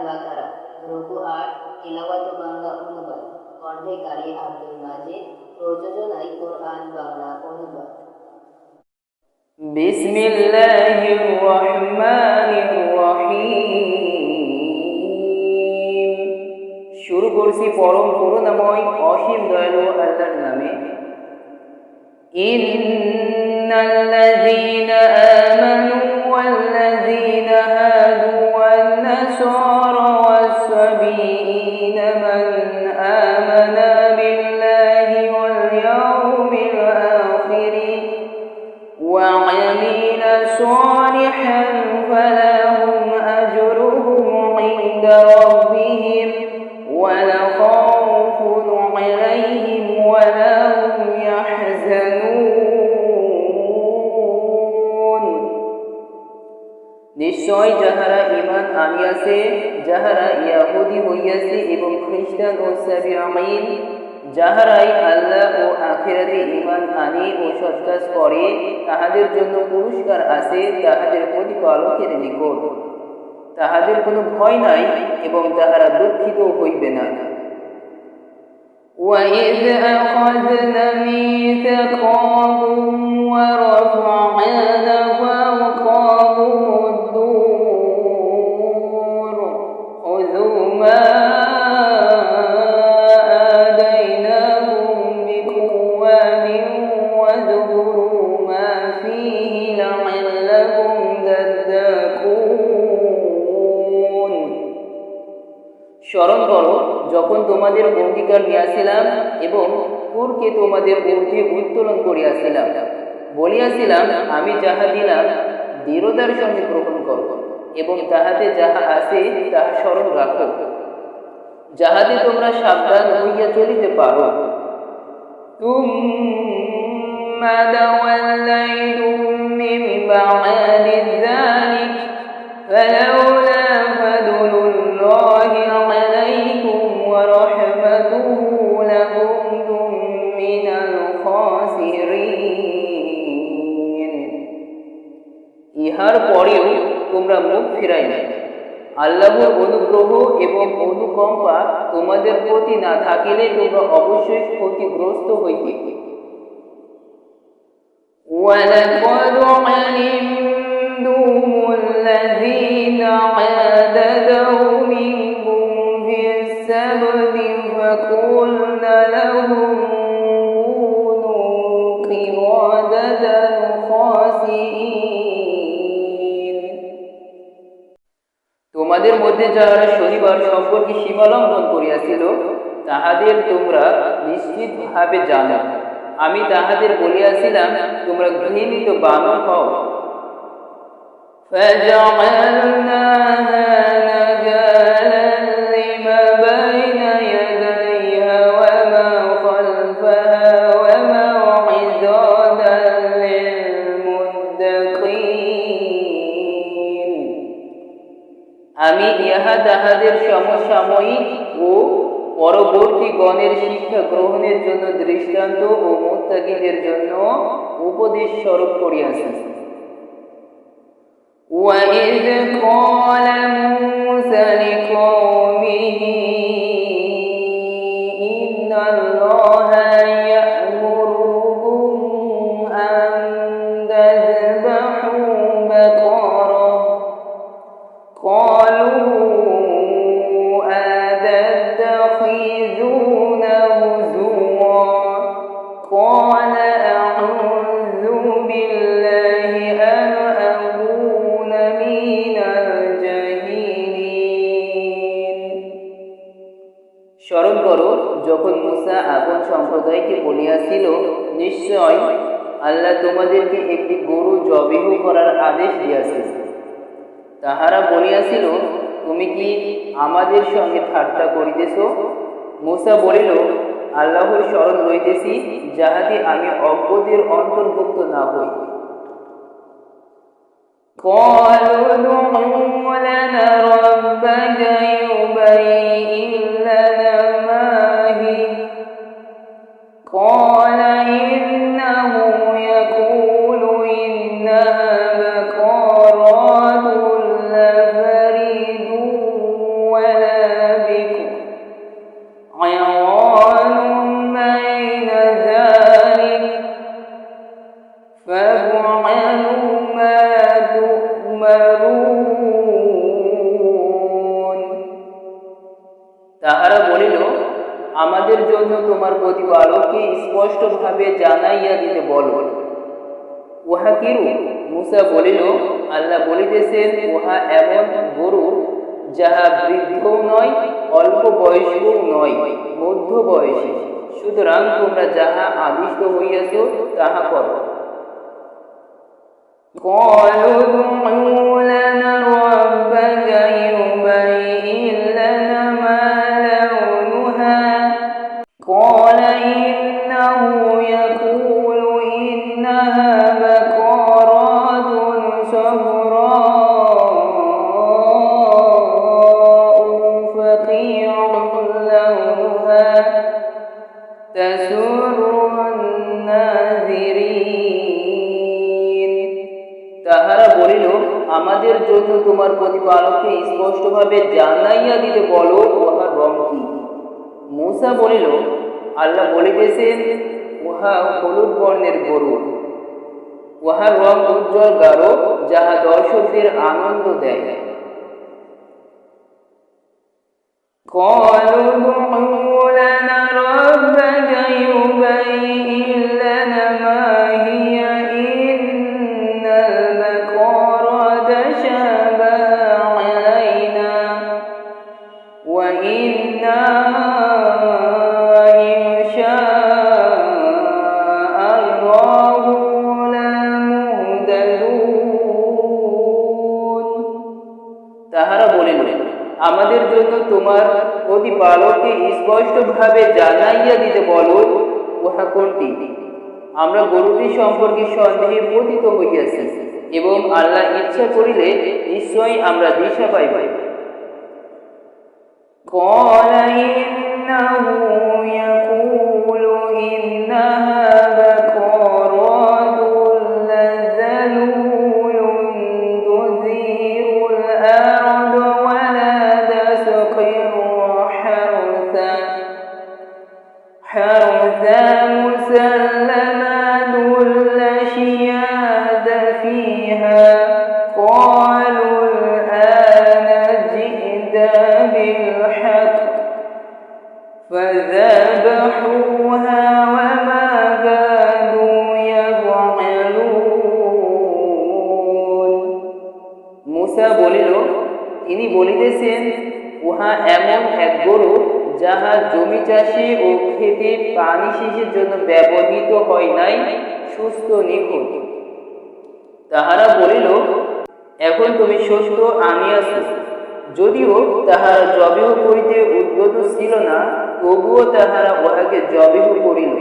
আল-বাকারা রুকু ৮ তিলাওয়াত বাংলা অনুবাদ কণ্ঠকারী আব্দুল মাজিদ প্রযোজনায় কোরআন বাংলা অনুবাদ বিসমিল্লাহির রহমানির রহিম। শুরু করছি পরম করুণাময় অসীম দয়ালু আল্লাহর নামে। ইন্নাল্লাযীনা আমানু ওয়াল্লাযীনা হাদু ওয়ান-নাসারা ওয়াস-সাবীয়ীনা মান আমানা বিল্লাহি ওয়াল ইয়াউমিল আখির ওয়া আমিলা সালিহান ফালাহুম আজরুহুম ইনদা রাব্বিহিম ওয়া লা খাউফুন আলাইহিম ওয়া লা হুম ইয়াহজানুন। নিশ্চয় যাহারা ঈমান আনিয়াছে, যাহারা ইয়াহুদী হইয়াছে এবং খ্রিস্টান ও সাবিঈন, যাহারাই আল্লাহ ও আখিরাতে ঈমান আনে ও সৎ কাজ করে, তাহাদের জন্য পুরস্কার আছে তাহাদের প্রতিপালকের নিকট। তাহাদের কোনো ভয় নাই এবং তাহারা দুঃখিত হইবে না। وَإِذْ أَخَذْنَا مِيثَاقَكُمْ وَرَفَعْنَا فَوْقَكُمُ الطُّورَ خُذُوا مَا آتَيْنَاكُمْ بِقُوَّةٍ وَاذْكُرُوا مَا فِيهِ لَعَلَّكُمْ تَتَّقُونَ। স্মরণ করো যখন তোমাদের অঙ্গীকার নিয়াছিলাম এবং তুরকে তোমাদের ঊর্ধ্বে উত্তোলন করিয়াছিলাম, বলিয়াছিলাম, আমি যাহা দিলাম দৃঢ়তার সঙ্গে গ্রহণ করো এবং তাহাতে যাহা আছে তাহা স্মরণ রাখো, যাহাতে তোমরা সাবধান হইয়া চলিতে পারো। তুম্মা তাওয়াল্লাইতুম মিন বা'দি যালিক ফালাউলা ফাদলুল্লাহি আলাইকুম ওয়া রাহমাতুহু লাকুনতুম মিনাল খাসিরিন। ইহার পরেও তোমরা মুখ ফিরাই নাই। আল্লাহর অনুগ্রহ এবং অনুকম্পা তোমাদের প্রতি না থাকিলে তোমরা অবশ্যই ক্ষতিগ্রস্ত হইতে। وَلَقَدْ عَلِمْتُمُ الَّذِينَ اعْتَدَوْا مِنكُمْ فِي السَّبْتِ فَقُلْنَا لَهُمْ كُونُوا قِرَدَةً خَاسِئِينَ। তোমাদের মধ্যে যাহারা শনিবার সম্পর্কে সীমালঙ্ঘন করিয়াছিল, তাহাদের তোমরা নিশ্চিতভাবে জানো। আমি তাহাদের বলিয়াছিলাম, তোমরা ঘৃণিত বানর হও। فَجَعَلْنَاهَا نَكَالًا لِمَا بَيْنَ يَدَيْهَا وَمَا خَلْفَهَا وَمَوْعِظَةً لِلْمُتَّقِينَ। আমি ইহা তাহাদের সমসাময়িক ও পরবর্তী গণের শিক্ষা গ্রহণের জন্য দৃষ্টান্ত ও মুত্তাকিদের জন্য উপদেশ স্বরূপ করিয়াছি। وَإِذْ قَالَ مُوسَى لِقَوْمِهِ إِنَّ اللَّهَ يَأْمُرُكُمْ أَن تَذْبَحُوا بَقَرَةً قَالُوا أَتَتَّخِذُونَ هُزُوًا قَالَ أَعُوذُ بِاللَّهِ أَنْ أَكُونَ مِنَ الْجَاهِلِينَ। স্মরণ করো যখন মূসা আপন সম্প্রদায়কে বলিয়াছিল, নিশ্চয় আল্লাহ তোমাদেরকে একটি গরু জবেহ করার আদেশ দিয়াছেন। তাহারা বলিয়াছিল, তুমি কি আমাদের সঙ্গে ঠাট্টা করিতেছ? মূসা বলিল, আল্লাহর শরণ লইতেছি, যাহাতে আমি অজ্ঞদের অন্তর্ভুক্ত না হই। قَالُوا ادْعُ لَنَا رَبَّكَ يُبَيِّنْ لَنَا مَا هِيَ قَالَ إِنَّهُ يَقُولُ إِنَّهَا بَقَرَةٌ لَّ فَرِيدٌ তাহারা বলিল, আমাদের জন্য তোমার প্রতিপালককে স্পষ্টভাবে জানাইয়া দিতে বলো। উহা কিরূপ? মূসা বলিল, আল্লাহ বলিতেছেন, উহা এমন গরু যাহা বৃদ্ধও নয়, অল্প বয়স্কও নয়, মধ্য বয়সী। সুতরাং তোমরা যাহা আদিষ্ট হইয়াছ তাহা করো। قالوا ادع لنا ربك يبين لنا ما لونها قال إنه يقول إنها بقرة صفراء فقيع لونها تسر الناظرين। তাহারা বলিল, আমাদের জন্য তোমার প্রতিপালককে স্পষ্টভাবে জানাইয়া দিতে বলো, উহার রং কি? মূসা বলিল, আল্লাহ বলিতেছেন, উহা হলুদ বর্ণের গরু। উহার রং উজ্জ্বল গাঢ়, যাহা দর্শকদের আনন্দ দেয়। قالوا ادع لنا ربك يبين لنا ما هي إن البقرة تشابه علينا وإنا إن شاء الله لمهتدون। তাহারা বলিল, আমাদের জন্য তোমার প্রতিপালককে স্পষ্টভাবে জানাইয়া দিতে বলো, উহা কোনটি? আমরা গরুটি সম্পর্কে সন্দেহে পতিত হইয়াছি এবং আল্লাহ ইচ্ছা করিলে নিশ্চয়ই আমরা দিশা পাইব। قال إنه يقول إنها بقرة ذلول تثير الأرض ولا تسقي الحرث مسلمات لا شياد فيها قالوا الآن جئت بالحق فذبحوها وما كادوا يفعلون। মূসা বলিল, তিনি বলিতেছেন, উহা এমন এক গরু যাহা জমি চাষে ও ক্ষেতে পানি সেচের জন্য ব্যবহৃত হয় নাই, সুস্থ নিখুঁত। তাহারা বলিল, এখন তুমি সত্য আনিয়াছ। যদিও তাহারা জবেহ করিতে উদ্যত ছিল না, তবুও তাহারা উহাকে জবেহ করিল।